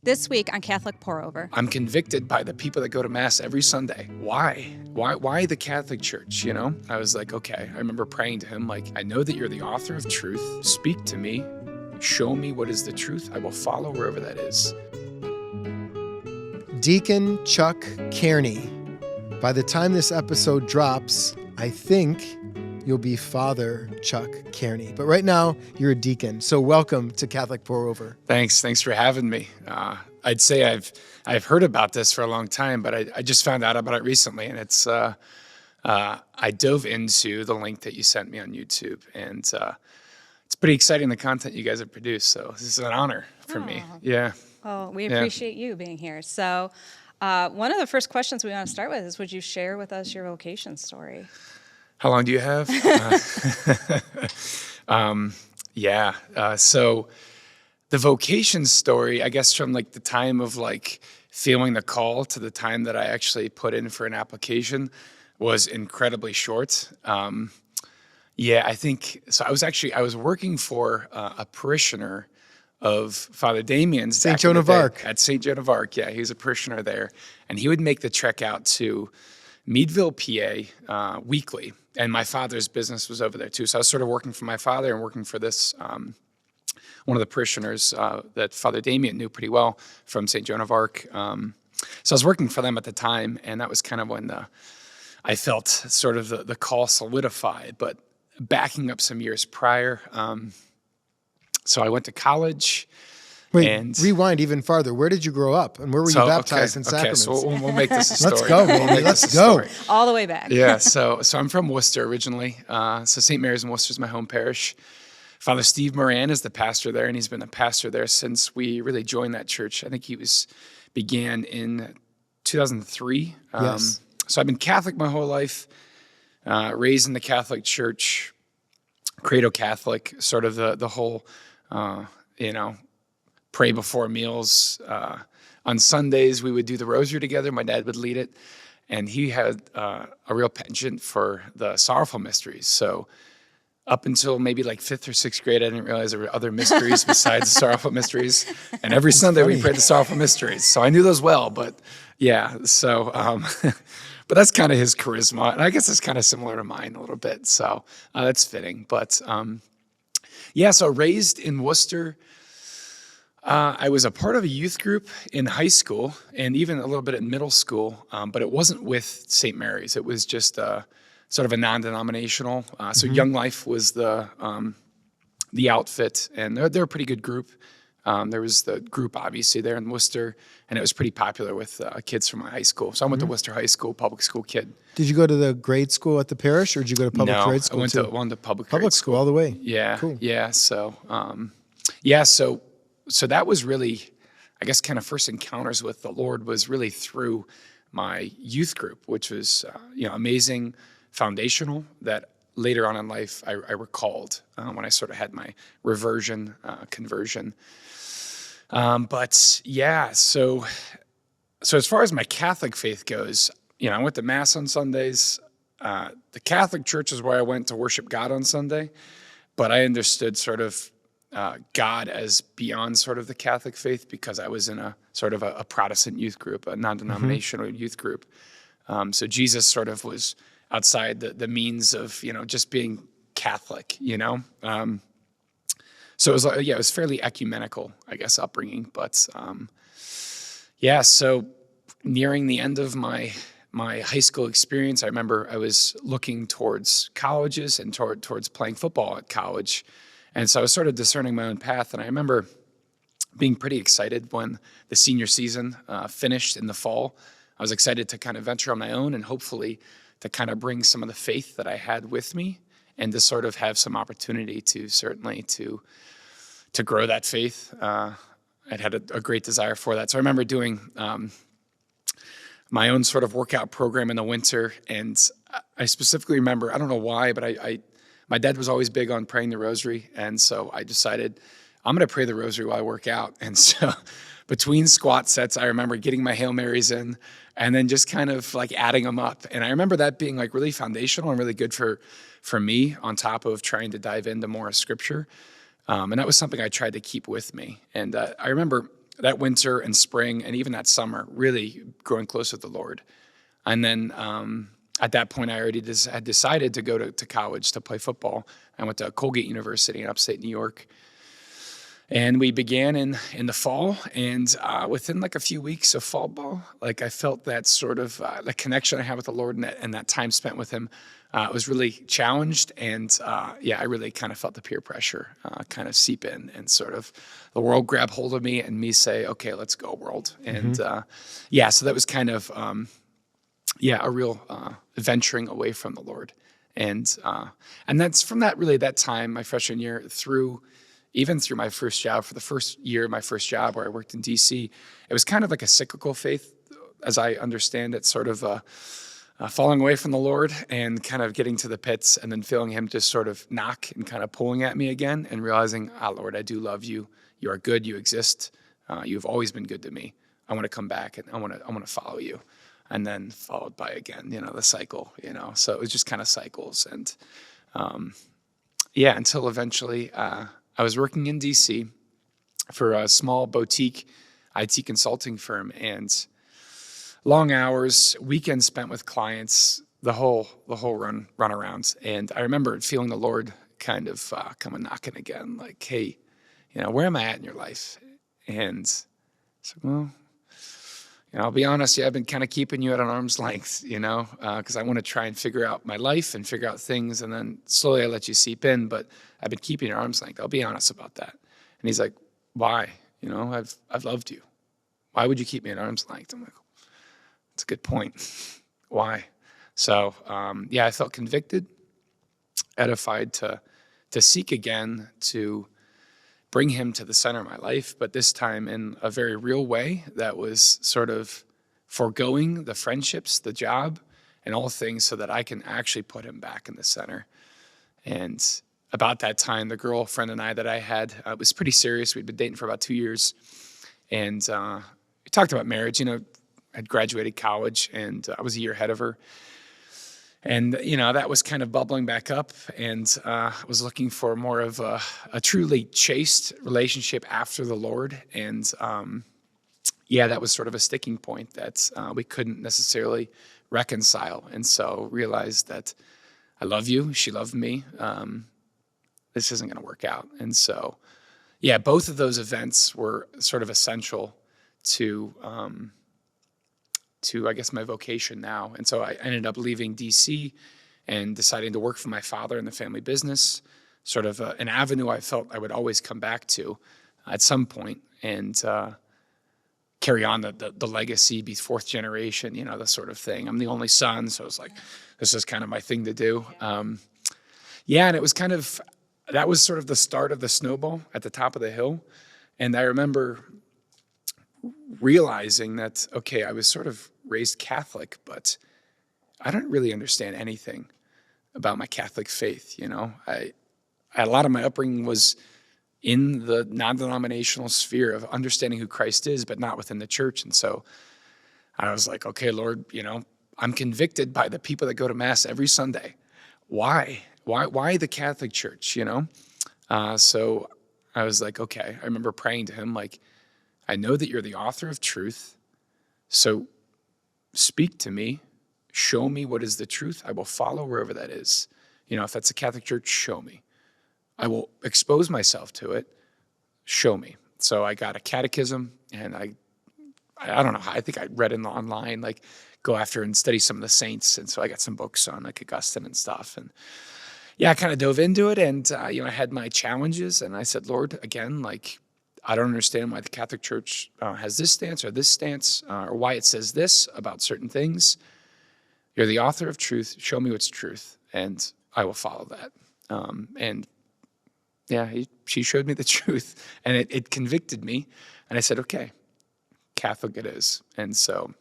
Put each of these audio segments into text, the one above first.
This week on Catholic Pore Over. I'm convicted by the people that go to Mass every Sunday. Why? Why the Catholic Church, you know? I was like, okay. I remember praying to him, like, I know that you're the author of truth. Speak to me. Show me what is the truth. I will follow wherever that is. Deacon Chuck Cairnie. By the time this episode drops, I think you'll be Father Chuck Cairnie. But right now, you're a deacon. So welcome to Catholic Pore Over. Thanks for having me. I'd say I've heard about this for a long time, but I just found out about it recently, and it's I dove into the link that you sent me on YouTube, and it's pretty exciting, the content you guys have produced. So this is an honor for me. Yeah. Oh, we appreciate you being here. So one of the first questions we want to start with is, would you share with us your vocation story? How long do you have? So the vocation story, I guess from like the time of like feeling the call to the time that I actually put in for an application was incredibly short. I think, so I was working for a parishioner of Father Damian's. St. Joan of Arc. At St. Joan of Arc, yeah, he was a parishioner there. And he would make the trek out to Meadville, PA, weekly. And my father's business was over there too. So I was sort of working for my father and working for this, one of the parishioners that Father Damian knew pretty well from St. Joan of Arc. So I was working for them at the time, and that was kind of when I felt sort of the call solidified. But backing up some years prior, so I went to college. Wait, and rewind even farther. Where did you grow up, and where were you baptized in sacraments? Okay, so we'll make this a story. Let's go, baby. Let's go. All the way back. Yeah, so I'm from Worcester originally. So St. Mary's in Worcester is my home parish. Father Steve Moran is the pastor there, and he's been a pastor there since we really joined that church. I think he began in 2003. Yes. So I've been Catholic my whole life, raised in the Catholic Church, Credo Catholic, sort of the whole, pray before meals. On Sundays, we would do the rosary together. My dad would lead it. And he had a real penchant for the sorrowful mysteries. So up until maybe like 5th or 6th grade, I didn't realize there were other mysteries besides the sorrowful mysteries. And every Sunday we prayed the sorrowful mysteries. So I knew those well, but yeah. So, but that's kind of his charisma. And I guess it's kind of similar to mine a little bit. So that's fitting. But so raised in Worcester. I was a part of a youth group in high school and even a little bit in middle school, but it wasn't with St. Mary's. It was just sort of a non-denominational. So Young Life was the outfit, and they're a pretty good group. There was the group, obviously, there in Worcester, and it was pretty popular with kids from my high school. So I went to Worcester High School, public school kid. Did you go to the grade school at the parish, or did you go to public grade school? I went to public grade school all the way. Yeah, cool. Yeah. So, So that was really, I guess, kind of first encounters with the Lord was really through my youth group, which was, amazing, foundational, that later on in life I recalled when I sort of had my conversion. So as far as my Catholic faith goes, I went to Mass on Sundays. The Catholic Church is where I went to worship God on Sunday, but I understood sort of God as beyond sort of the Catholic faith because I was in a sort of a Protestant youth group, a non-denominational youth group. So Jesus sort of was outside the means of, just being Catholic, So it was it was fairly ecumenical, I guess, upbringing. But so nearing the end of my high school experience, I remember I was looking towards colleges and towards playing football at college. And so I was sort of discerning my own path. And I remember being pretty excited when the senior season finished in the fall. I was excited to kind of venture on my own and hopefully to kind of bring some of the faith that I had with me and to sort of have some opportunity to certainly to grow that faith. I'd had a great desire for that. So I remember doing my own sort of workout program in the winter. And I specifically remember, I don't know why, but my dad was always big on praying the rosary, and so I decided I'm going to pray the rosary while I work out. And so between squat sets, I remember getting my Hail Marys in and then just kind of like adding them up. And I remember that being like really foundational and really good for me on top of trying to dive into more Scripture. And that was something I tried to keep with me. And I remember that winter and spring and even that summer, really growing close with the Lord. And then at that point, I already had decided to go to college to play football. I went to Colgate University in upstate New York. And we began in the fall, and within like a few weeks of fall ball, like I felt that sort of the connection I had with the Lord and that time spent with Him was really challenged. And I really kind of felt the peer pressure kind of seep in, and sort of the world grab hold of me and me say, okay, let's go, world. And so that was kind of a real venturing away from the Lord. And that's from that time, my freshman year, even through my first job, for the first year of my first job where I worked in DC, it was kind of like a cyclical faith, as I understand it, sort of falling away from the Lord and kind of getting to the pits, and then feeling Him just sort of knock and kind of pulling at me again, and realizing, Lord, I do love you. You are good. You exist. You've always been good to me. I want to come back, and I want to follow you. And then followed by, again, the cycle, So it was just kind of cycles. And until eventually I was working in DC for a small boutique IT consulting firm, and long hours, weekends spent with clients, the whole run around. And I remember feeling the Lord kind of coming knocking again, like, hey, where am I at in your life? And so, well, I'll be honest, I've been kind of keeping you at an arm's length, because I want to try and figure out my life and figure out things, and then slowly I let you seep in, but I've been keeping your arm's length. I'll be honest about that. And He's like, why? I've loved you. Why would you keep me at arm's length? I'm like, that's a good point. Why? So, I felt convicted, edified to seek again, to bring Him to the center of my life, but this time in a very real way that was sort of foregoing the friendships, the job, and all things so that I can actually put Him back in the center. And about that time, the girlfriend and I that I had, it was pretty serious. We'd been dating for about 2 years. And we talked about marriage. I'd graduated college, and I was a year ahead of her. And, that was kind of bubbling back up, and I was looking for more of a truly chaste relationship after the Lord. And, that was sort of a sticking point that we couldn't necessarily reconcile. And so realized that I love you, she loved me, this isn't going to work out. And so, both of those events were sort of essential to I guess, my vocation now. And so I ended up leaving DC and deciding to work for my father in the family business, sort of an avenue I felt I would always come back to at some point, and carry on the legacy, be fourth generation, the sort of thing. I'm the only son, so it's like, this is kind of my thing to do. And it was that was sort of the start of the snowball at the top of the hill. And I remember realizing that, okay, I was sort of raised Catholic, but I don't really understand anything about my Catholic faith. A lot of my upbringing was in the non-denominational sphere of understanding who Christ is, but not within the church. And so I was like, okay, Lord, I'm convicted by the people that go to Mass every Sunday. Why the Catholic Church, So I was like, okay, I remember praying to Him, like, I know that You're the author of truth, so speak to me, show me what is the truth. I will follow wherever that is. If that's a Catholic Church, show me. I will expose myself to it, show me. So I got a catechism, and I don't know how, I think I read it online, like, go after and study some of the saints. And so I got some books on, like, Augustine and stuff. And I kind of dove into it, and, I had my challenges, and I said, Lord, again, like, I don't understand why the Catholic Church has this stance, or why it says this about certain things. You're the author of truth. Show me what's truth, and I will follow that. She showed me the truth, and it convicted me. And I said, okay, Catholic it is. And so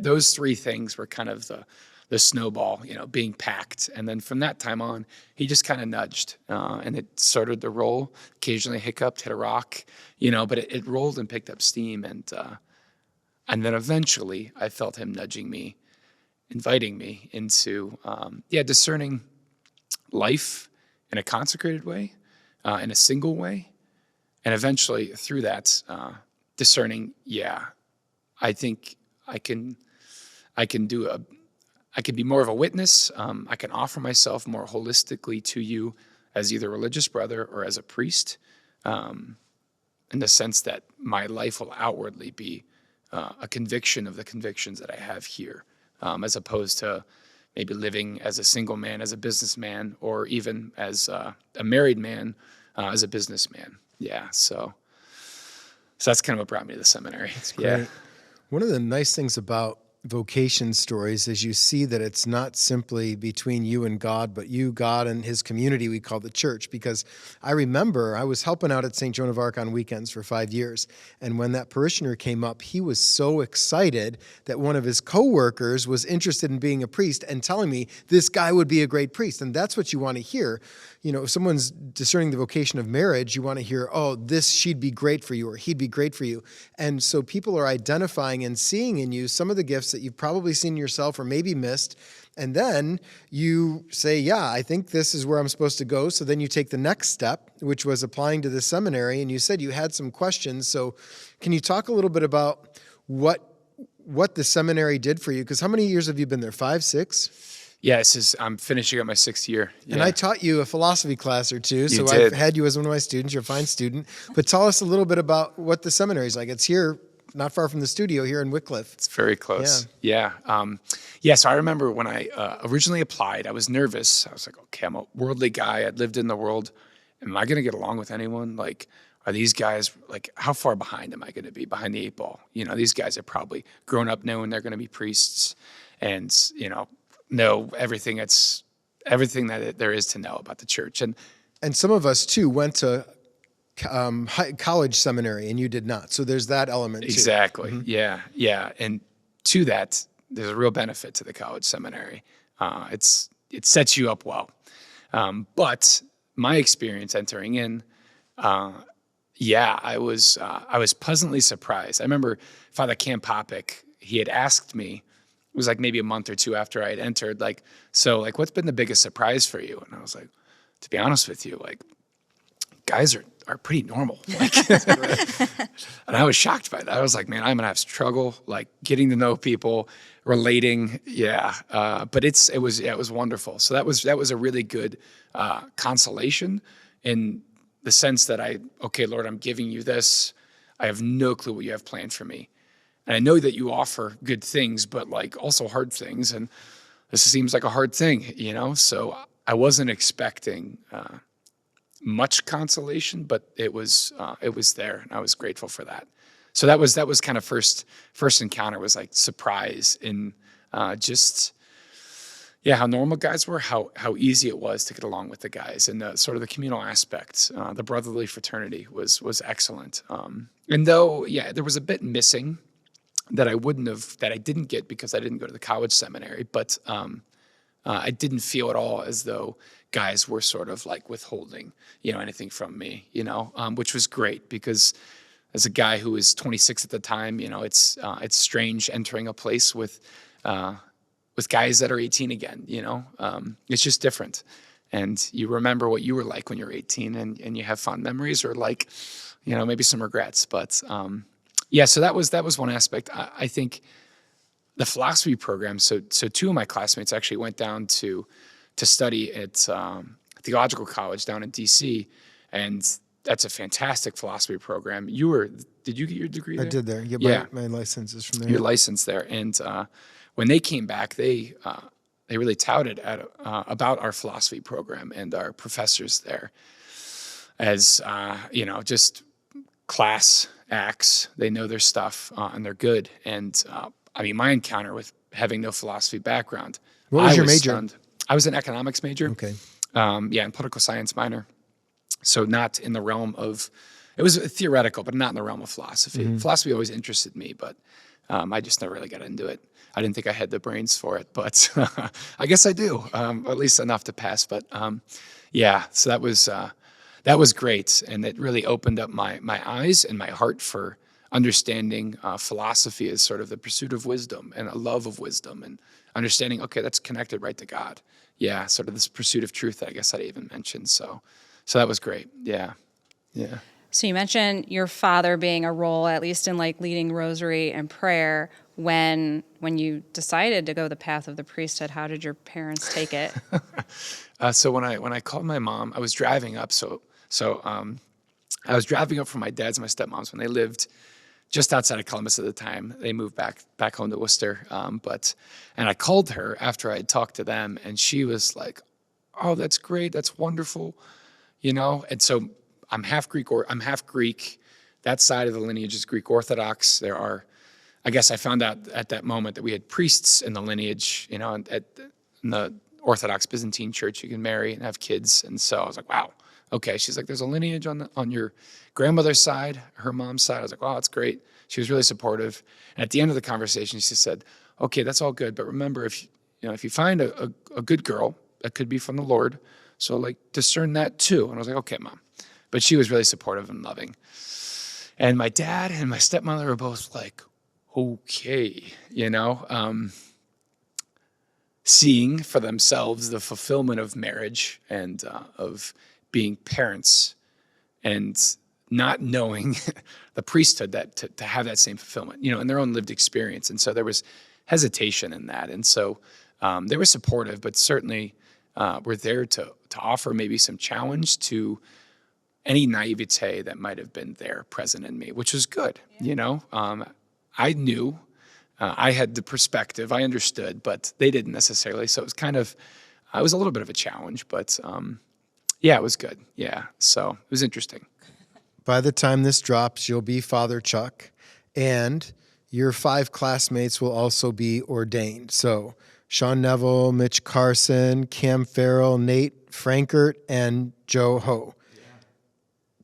those three things were kind of the snowball, being packed. And then from that time on, He just kind of nudged, and it started to roll. Occasionally hiccuped, hit a rock, but it rolled and picked up steam. And then eventually I felt Him nudging me, inviting me into, discerning life in a consecrated way, in a single way. And eventually through that, discerning, I think I can be more of a witness. I can offer myself more holistically to you as either a religious brother or as a priest, in the sense that my life will outwardly be a conviction of the convictions that I have here, as opposed to maybe living as a single man, as a businessman, or even as a married man, as a businessman. Yeah, so that's kind of what brought me to the seminary. That's great. Yeah. One of the nice things about vocation stories is you see that it's not simply between you and God, but you, God, and his community we call the church. Because I remember I was helping out at St. Joan of Arc on weekends for 5 years. And when that parishioner came up, he was so excited that one of his coworkers was interested in being a priest and telling me this guy would be a great priest. And that's what you want to hear. You know, if someone's discerning the vocation of marriage, you want to hear, oh, she'd be great for you, or he'd be great for you. And so people are identifying and seeing in you some of the gifts that you've probably seen yourself or maybe missed. And then you say, yeah, I think this is where I'm supposed to go. So then you take the next step, which was applying to the seminary. And you said you had some questions. So can you talk a little bit about what the seminary did for you? Because how many years have you been there? 5, 6? Yeah, I'm finishing up my 6th year. Yeah. And I taught you a philosophy class or two, so I've had you as one of my students. You're a fine student. But tell us a little bit about what the seminary is like. It's here, not far from the studio here in Wycliffe. It's very close. Yeah. So I remember when I originally applied, I was nervous. I was like, okay, I'm a worldly guy. I'd lived in the world. Am I going to get along with anyone? Like, are these guys, like, how far behind am I going to be, behind the 8 ball? You know, these guys are probably grown up knowing they're going to be priests and, you know everything that there is to know about the church. And some of us too went to college seminary, and you did not. So there's that element too. Exactly. Mm-hmm. Yeah. And to that, there's a real benefit to the college seminary. It sets you up well. But my experience entering in, I was pleasantly surprised. I remember Father Camp Popic, he had asked me, it was like maybe a month or 2 after I had entered, what's been the biggest surprise for you? And I was like, to be honest with you, guys are pretty normal. And I was shocked by that. I was like, man, I'm going to have struggle, getting to know people, relating. Yeah. But it was wonderful. So that was a really good consolation in the sense that okay, Lord, I'm giving you this. I have no clue what you have planned for me. And I know that you offer good things, but also hard things. And this seems like a hard thing, So I wasn't expecting much consolation, but it was there, and I was grateful for that. So that was kind of first encounter was surprise in how normal guys were, how easy it was to get along with the guys, and sort of the communal aspects, the brotherly fraternity was excellent. And though, there was a bit missing that I didn't get because I didn't go to the college seminary, but I didn't feel at all as though guys were sort of withholding, anything from me, which was great because as a guy who was 26 at the time, it's strange entering a place with guys that are 18 again, it's just different. And you remember what you were like when you're 18 and you have fond memories or maybe some regrets, but so that was one aspect. I think the philosophy program. So 2 of my classmates actually went down to study at theological college down in D.C., and that's a fantastic philosophy program. Did you get your degree there? I did there. Yeah. My license is from there. Your license there, and when they came back, they really touted about our philosophy program and our professors there as just class acts. They know their stuff and they're good. And my encounter with having no philosophy background. What was your major? Stunned. I was an economics major. Okay. And political science minor. So not in the realm of, it was theoretical, but not in the realm of philosophy. Mm-hmm. Philosophy always interested me, but I just never really got into it. I didn't think I had the brains for it, but I guess I do, at least enough to pass. But so that was great, and it really opened up my eyes and my heart for understanding philosophy as sort of the pursuit of wisdom and a love of wisdom, and understanding, okay, that's connected right to God. Yeah, sort of this pursuit of truth that I guess I even mentioned. So that was great. Yeah. So you mentioned your father being a role, at least in like leading rosary and prayer. When you decided to go the path of the priesthood, how did your parents take it? So when I called my mom, I was driving up. I was driving up from my dad's and my stepmom's when they lived just outside of Columbus at the time. They moved back home to Worcester. And I called her after I had talked to them, and she was like, "Oh, that's great. That's wonderful." And so I'm half Greek. That side of the lineage is Greek Orthodox. I guess I found out at that moment that we had priests in the lineage, in the Orthodox Byzantine Church, you can marry and have kids. And so I was like, wow, okay. She's like, there's a lineage on your grandmother's side, her mom's side. I was like, wow, that's great. She was really supportive. And at the end of the conversation, she said, okay, that's all good. But remember, if you find a good girl, that could be from the Lord. So like discern that too. And I was like, okay, Mom. But she was really supportive and loving. And my dad and my stepmother were both like, okay, seeing for themselves the fulfillment of marriage and of being parents, and not knowing the priesthood that to have that same fulfillment, in their own lived experience. And so there was hesitation in that. And so they were supportive, but certainly were there to offer maybe some challenge to any naivete that might have been there present in me, which was good. Yeah. I knew, I had the perspective, I understood, but they didn't necessarily. So it was it was a little bit of a challenge, but it was good. Yeah. So it was interesting. By the time this drops, you'll be Father Chuck, and your 5 classmates will also be ordained. So Sean Neville, Mitch Carson, Cam Farrell, Nate Frankert, and Joe Ho. Yeah.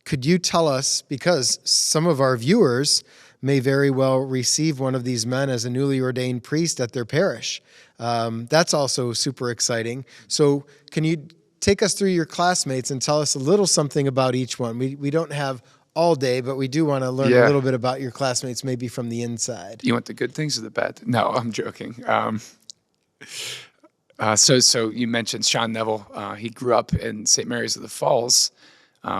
Could you tell us, because some of our viewers may very well receive one of these men as a newly ordained priest at their parish. That's also super exciting. So can you take us through your classmates and tell us a little something about each one? We don't have all day, but we do want to learn a little bit about your classmates, maybe from the inside. You want the good things or the bad? No, I'm joking. So you mentioned Sean Neville. He grew up in St. Mary's of the Falls,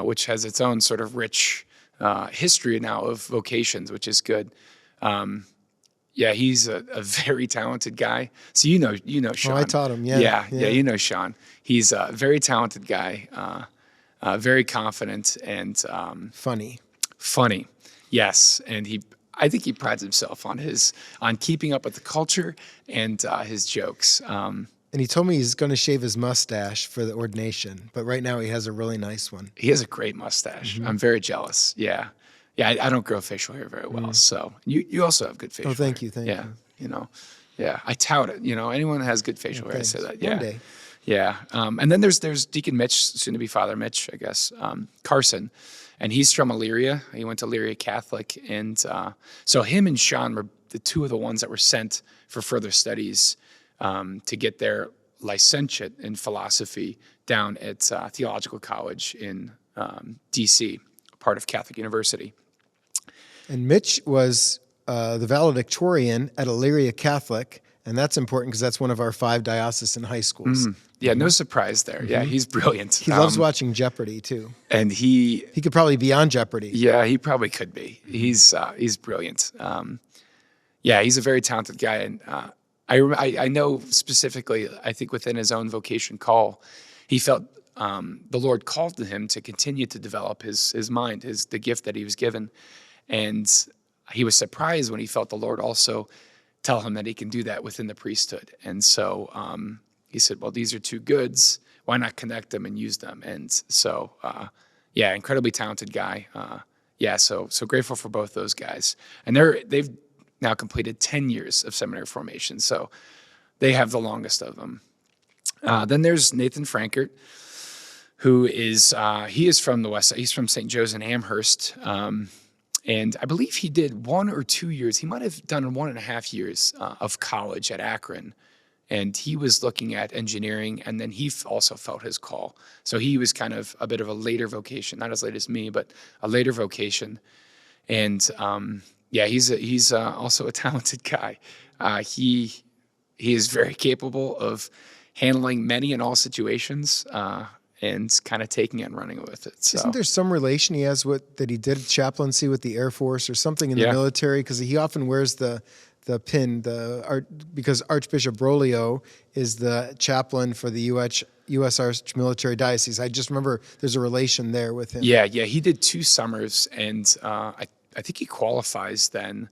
which has its own sort of rich history now of vocations, which is good. He's a very talented guy. So you know Sean. Oh, I taught him. Yeah, you know Sean. He's a very talented guy, very confident and funny. Yes, and I think he prides himself on keeping up with the culture and his jokes. And he told me he's going to shave his mustache for the ordination, but right now he has a really nice one. He has a great mustache. Mm-hmm. I'm very jealous. Yeah. I don't grow facial hair very well, so you also have good facial hair. Oh, thank you. Yeah, I tout it. Anyone has good facial hair, I say that. Yeah. One day. Yeah. And then there's Deacon Mitch, soon to be Father Mitch, I guess, Carson, and he's from Elyria. He went to Elyria Catholic, and so him and Sean were the two of the ones that were sent for further studies to get their licentiate in philosophy down at Theological College in D.C., part of Catholic University. And Mitch was the valedictorian at Elyria Catholic, and that's important because that's one of our 5 diocesan high schools. Mm. Yeah, no surprise there. Yeah, he's brilliant. He loves watching Jeopardy too. And he could probably be on Jeopardy. Yeah, he probably could be. He's brilliant. He's a very talented guy, and I know specifically, I think within his own vocation call, he felt the Lord called to him to continue to develop his mind, the gift that he was given. And he was surprised when he felt the Lord also tell him that he can do that within the priesthood. And so he said, well, these are 2 goods. Why not connect them and use them? And so, incredibly talented guy. So grateful for both those guys. And they've now completed 10 years of seminary formation. So they have the longest of them. Then there's Nathan Frankert, who is, he is from the West Side. He's from St. Joe's in Amherst. And I believe he did 1 or 2 years. He might have done 1.5 years of college at Akron. And he was looking at engineering, and then he also felt his call. So he was kind of a bit of a later vocation, not as late as me, but a later vocation. And he's also a talented guy. He is very capable of handling many and all situations, and kind of taking it and running with it. So Isn't there some relation he has that he did chaplaincy with the Air Force or something in the military? Because he often wears the pin, because Archbishop Broglio is the chaplain for the U.S. Arch Military Diocese. I just remember there's a relation there with him. Yeah, he did 2 summers, and I think he qualifies then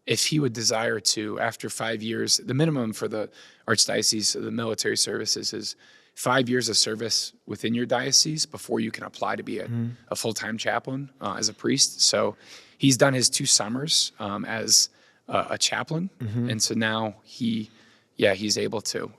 if he would desire to after 5 years. The minimum for the Archdiocese, the military services, is 5 years of service within your diocese before you can apply to be a full-time chaplain as a priest. So he's done his 2 summers as a chaplain, and so now he's able to,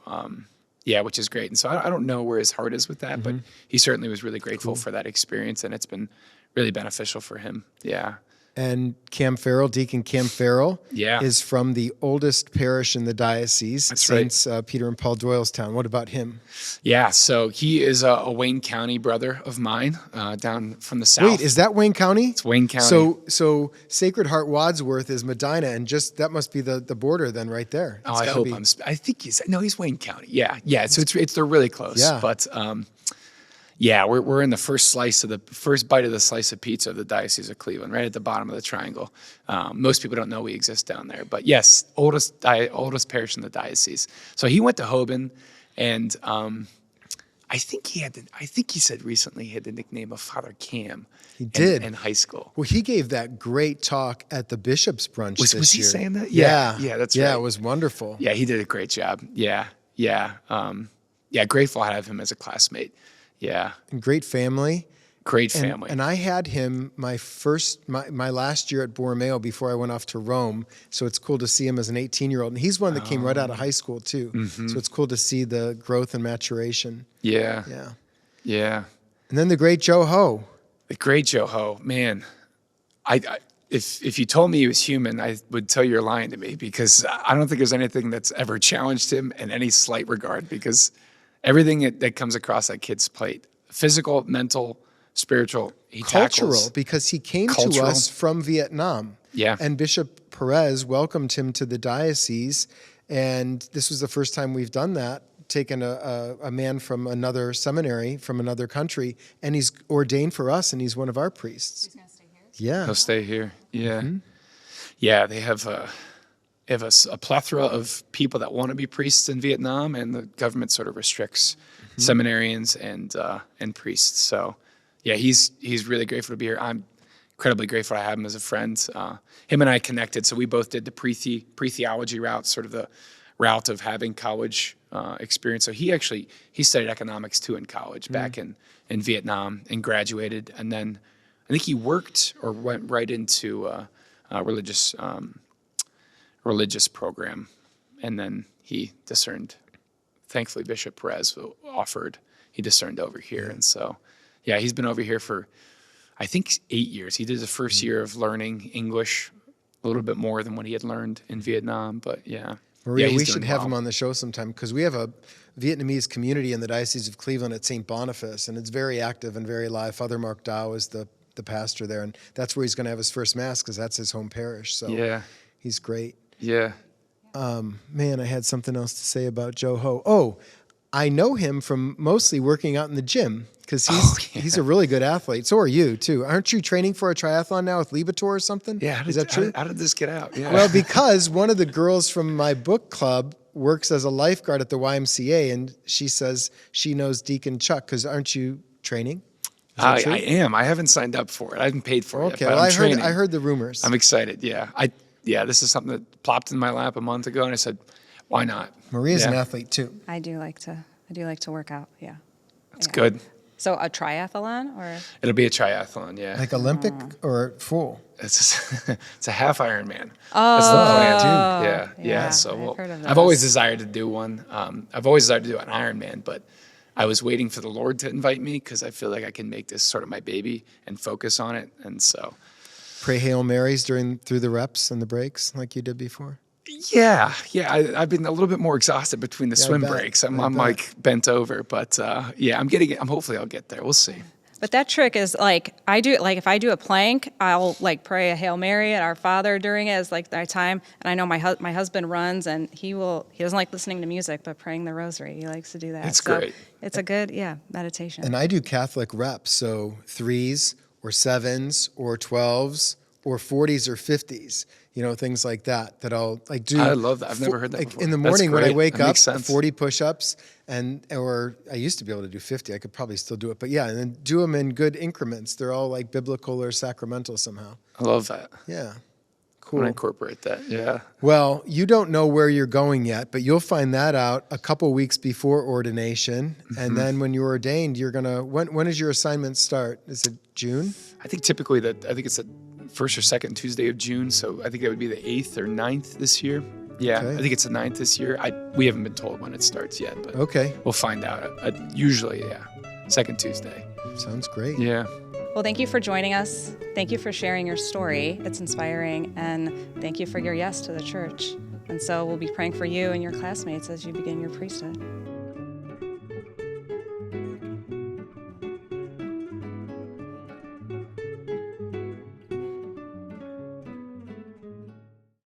which is great. And so I don't know where his heart is with that, but he certainly was really grateful for that experience, and it's been really beneficial for him. Yeah. And Deacon Cam Farrell is from the oldest parish in the diocese, That's Saints Peter and Paul Doylestown. What about him? Yeah, so he is a Wayne County brother of mine, down from the south. Wait, is that Wayne County? It's Wayne County. So Sacred Heart Wadsworth is Medina, and that must be the border then, right there. I hope I think he's Wayne County. Yeah. So they're really close. Yeah. But we're in the first bite of the slice of pizza of the Diocese of Cleveland, right at the bottom of the triangle. Most people don't know we exist down there, but yes, oldest parish in the diocese. So he went to Hoban, and I think he said recently he had the nickname of Father Cam. He did in high school. Well, he gave that great talk at the Bishop's Brunch this year. Was he saying that? Yeah, that's right. Yeah, it was wonderful. Yeah, he did a great job. Yeah. Grateful to have him as a classmate. Yeah. And great family. Great family. And I had him my last year at Borromeo before I went off to Rome. So it's cool to see him as an 18-year-old. And he's one that came right out of high school too. Mm-hmm. So it's cool to see the growth and maturation. Yeah. And then the great Joe Ho. The great Joe Ho. Man, if you told me he was human, I would tell you're lying to me, because I don't think there's anything that's ever challenged him in any slight regard, because everything that comes across that kid's plate, physical, mental, spiritual, cultural, because he came to us from Vietnam. Yeah. And Bishop Perez welcomed him to the diocese, and this was the first time we've done that, taken a man from another seminary, from another country, and he's ordained for us, and he's one of our priests. He's going to stay here? Yeah. He'll stay here. Yeah. Mm-hmm. Yeah, they have a plethora of people that want to be priests in Vietnam, and the government sort of restricts seminarians and priests. So, yeah, he's really grateful to be here. I'm incredibly grateful to have him as a friend. Him and I connected, so we both did the pre-theology route, sort of the route of having college experience. So he studied economics too in college back in Vietnam, and graduated, and then I think he worked or went right into a religious program, and then he discerned. Thankfully, Bishop Perez he discerned over here, and so he's been over here for I think 8 years. He did the first year of learning English, a little bit more than what he had learned in Vietnam, but Maria, we should have him on the show sometime, because we have a Vietnamese community in the Diocese of Cleveland at St. Boniface, and it's very active and very live. Father Mark Dow is the pastor there, and that's where he's going to have his first Mass, because that's his home parish. So he's great. Yeah. Man, I had something else to say about Joe Ho. Oh, I know him from mostly working out in the gym, because he's a really good athlete. So are you, too. Aren't you training for a triathlon now with Libator or something? Yeah. Is that true? How did this get out? Yeah. Well, because one of the girls from my book club works as a lifeguard at the YMCA, and she says she knows Deacon Chuck, because aren't you training? I am. I haven't signed up for it. I haven't paid for it Okay, yet, but well, I'm training. I heard the rumors. I'm excited, this is something that plopped in my lap a month ago, and I said, why not? Maria's an athlete, too. I do like to work out, yeah. That's good. So a triathlon, or? It'll be a triathlon, yeah. Like Olympic or full? It's a half Ironman. That's the plan. Yeah. So I've always desired to do one. I've always desired to do an Ironman, but I was waiting for the Lord to invite me, because I feel like I can make this sort of my baby and focus on it. And so pray Hail Marys through the reps and the breaks like you did before? Yeah. I've been a little bit more exhausted between the swim breaks. I'm like bent over, but hopefully I'll get there. We'll see. But that trick is like if I do a plank, I'll like pray a Hail Mary at Our Father during it as like our time. And I know my husband runs, and he doesn't like listening to music, but praying the Rosary, he likes to do that. It's great. It's a good meditation. And I do Catholic reps, so 3s or 7s or 12s or 40s or 50s. Things like that I'll like do. I love that. I've never heard that before. In the morning when I wake That up, makes sense. 40 push-ups, or I used to be able to do 50. I could probably still do it. But yeah, and then do them in good increments. They're all like biblical or sacramental somehow. I love that. Yeah. I'm Cool. gonna incorporate that. Yeah. Well, you don't know where you're going yet, but you'll find that out a couple weeks before ordination. Mm-hmm. And then when you're ordained, you're going to, when does your assignment start? Is it June? I think typically I think it's the first or second Tuesday of June. So I think that would be the 8th or 9th this year. Yeah, Okay. I think it's the 9th this year. We haven't been told when it starts yet, but Okay. we'll find out. Usually, second Tuesday. Sounds great. Yeah. Well, thank you for joining us. Thank you for sharing your story. It's inspiring. And thank you for your yes to the church. And so we'll be praying for you and your classmates as you begin your priesthood.